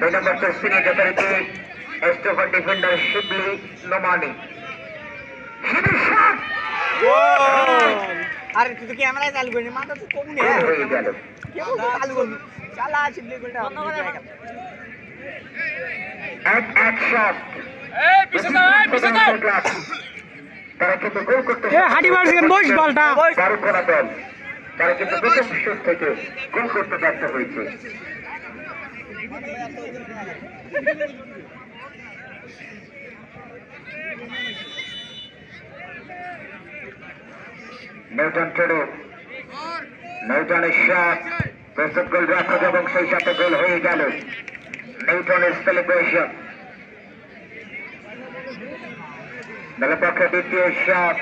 2 নম্বর series যথারীতি স্টোভার defender শিবলি নোমানি। আরে তুই তো ক্যামেরায় চালু করিনি, মাথা তো কম নেই হয়ে গেল। কেমন চালু করবি? চালা শিবলি গোলটা এক শট। এই পিছে যাও তারা কিন্তু গোল করতে হাঁটি মারছেন বয়স বলটা দারু করা দল, তারা কিন্তু প্রথম শুট থেকে গোল করতে ব্যর্থ হয়েছে। নিউটন টেডো, নিউটনের শট প্রস্তুত, গোল রক্ষক এবং সেই সাথে গোল হয়ে গেল। নিউটনের সেলিব্রেশন, দলের পক্ষে দ্বিতীয় শট।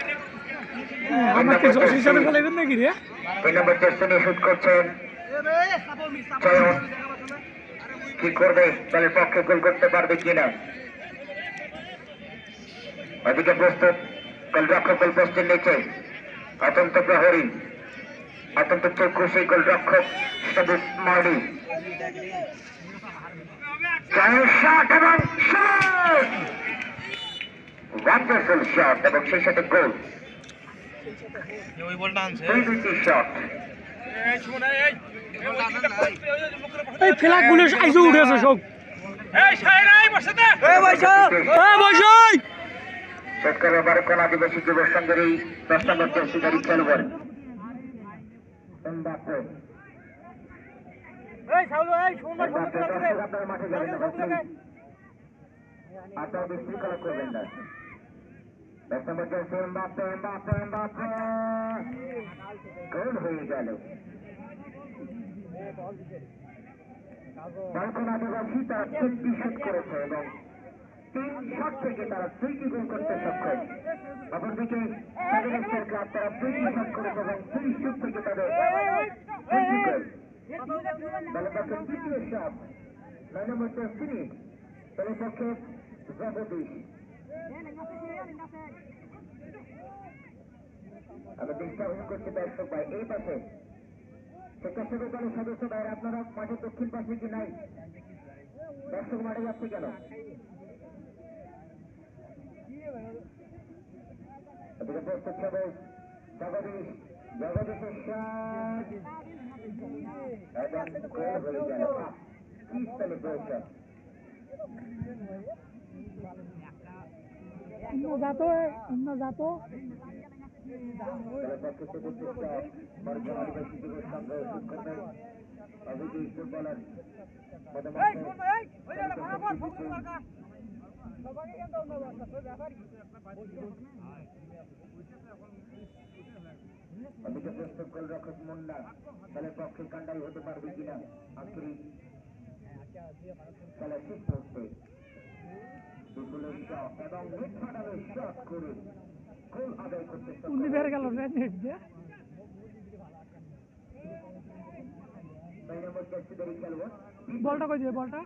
আমাকে জসির সাথে খেলাবেন নাকি রে? 2 নম্বর জার্সি নিয়ে শুট করছেন চয়ন, কি করবে দলের পক্ষে গোল করতে পারবে কিনা। ওদিকে প্রস্তুত গোলরক্ষক, গোল পোস্টের নিচে অত্যন্ত প্রহরী, অত্যন্ত চক্ষু সেই গোলরক্ষক সবুজ মার্ডি। শট এবং শট, ওয়ান্ডারফুল শট এবং সেই সাথে গোল। দুইটি শট। এই ফেলা গুলো আইজো উঠেছে সব। সরকারের বারোখান আদিবাসী যুব সংঘের এই 10 নম্বর জার্সিধারী খেলোয়াড় এমবাপ্পে। আপনারা মাঠে যাবেন না, আপনারা বিশৃঙ্খলা করবেন না। 10 নম্বর জার্সি এমবাপ্পে, এমবাপ্পে, এমবাপ্পে, গোল হয়ে গেল। বারোখান আদিবাসী তারা 30 শট করেছে এবং 3 শট থেকে তারা 2টি গোল করতে সক্ষম। অপরদিকে সাগরেশ্বর ক্লাব তারা 2টি শট করেছে এবং 30 শট থেকে তাদের 2টি গোল। দলের পক্ষে তৃতীয় শট 9 নম্বর সিরিজ, দলের পক্ষে জগদীশ। আমি ডিস্টার্ব করছি দর্শক ভাই, এই পাশে স্বেচ্ছাসেবক দলের সদস্য ভাইরা আপনারা মাঠের দক্ষিণ পাশে কি নাই? দর্শক মাঠে যাচ্ছে কেন? এদিকে প্রস্তুত সবুজ জগদীশ, জগদীশের শট এবং গোল হয়ে গেল। কি সেলিব্রেশন! আদিবাসী যুব সংঘ শিক্ষকের অভিযোগ ফুটবলার এদিকে প্রস্তুত গোলরক্ষক মুন্না, দলের পক্ষে কান্ডাই হতে পারবে কিনা আখেরি খেলা শেষ মুহূর্তে। বিপুলের শট এবং মিডফিল্ডারের শট করে গোল আদায় করতে বলটা কই দিয়ে বলটা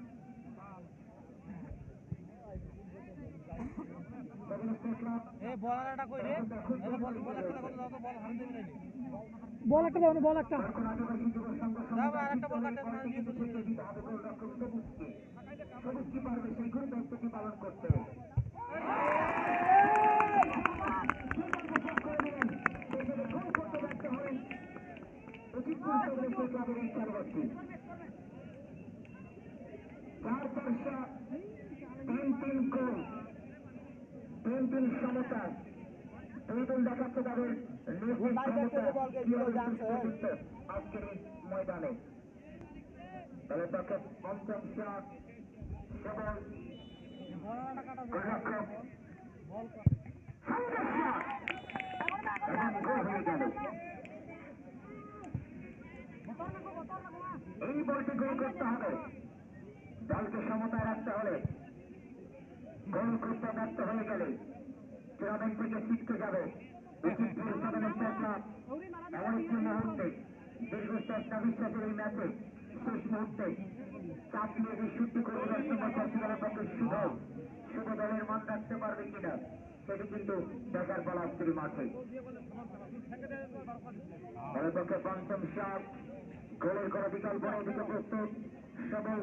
বল একটা দাও, বল একটা সেই দায়িত্বটি পালন করতে। তিন সমতা, 2 দল দেখাচ্ছে তাদের আজকের এই ময়দানে। দলের পক্ষে পঞ্চম শট সবল গোলরক্ষক হয়ে গেল। এই বলটি গোল করতে হবে, দলকে সমতায় রাখতে হলে। গোল করতে ব্যর্থ হয়ে গেলে টুর্নামেন্ট থেকে ছিটকে যাবে। এমন একটি মুহূর্তে দীর্ঘ চেষ্টা বিশ্বাসের এই ম্যাচে শেষ মুহূর্তে চাপ নিয়ে যে শুদ্ধি করে দলের পক্ষে শুভ দলের মান রাখতে পারবে কিনা সেটি কিন্তু দেখার ফল আজকের মাঠে। দলের পক্ষে পঞ্চম শট, গোলের কোনো বিকল্প নেই। দিকে প্রস্তুত সবাই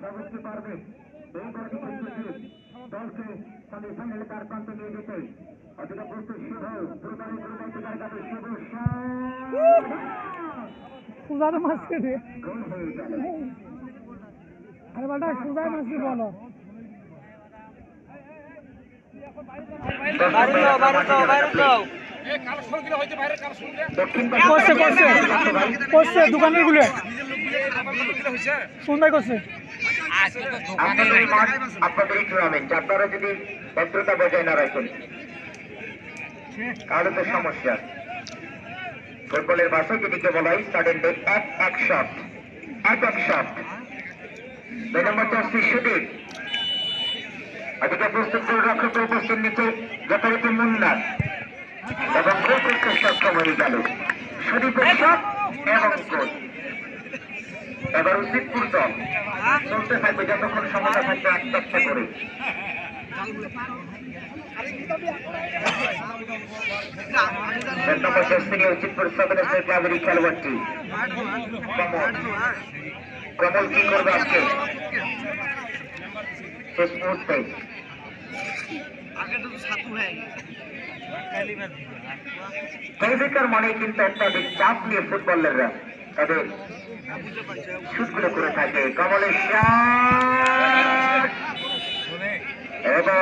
সবাইকে পারবে এইবার দলকে সেমিফাইনালে তার প্রান্তে নিয়ে যেতে অধিক প্রস্তুত শুভ প্রদানের প্রদায়িকার কাছে শুভ সুজার মাছকে দিয়ে গোল হয়ে গেল আরে বেটা সুজার মাছকে বলো করছে দোকানের গুলো সুন্দর করছে আপনাদের টুর্নামেন্ট আপনারা যদি ভদ্রতা বজায় না রাখেন তাহলে তো সমস্যা ফুটবলের ভাষায় যেটিকে বলা হয় সাডেন ডেট এক শট দুই নম্বর জার্সি সুদীপ এদিকে প্রস্তুত করে রক্ষক উপস্থিত নিচে যথারীতি মুন্নার এবং গোল করতে সক্ষম হয়ে গেল সুদীপের শট এবং গোল এবার উচিতপুর দল চলতে থাকবে যতক্ষণ সমস্যা থাকবে একটা করে উচিতপুর সদরের ক্লাবের খেলোয়াড়টি কমল কি করবে আজকে শেষ মুহূর্তে টাইব্রেকার মানে কিন্তু অত্যাধিক চাপ নিয়ে ফুটবলাররা তাদের শুটগুলো করে থাকে কমলের শট এবং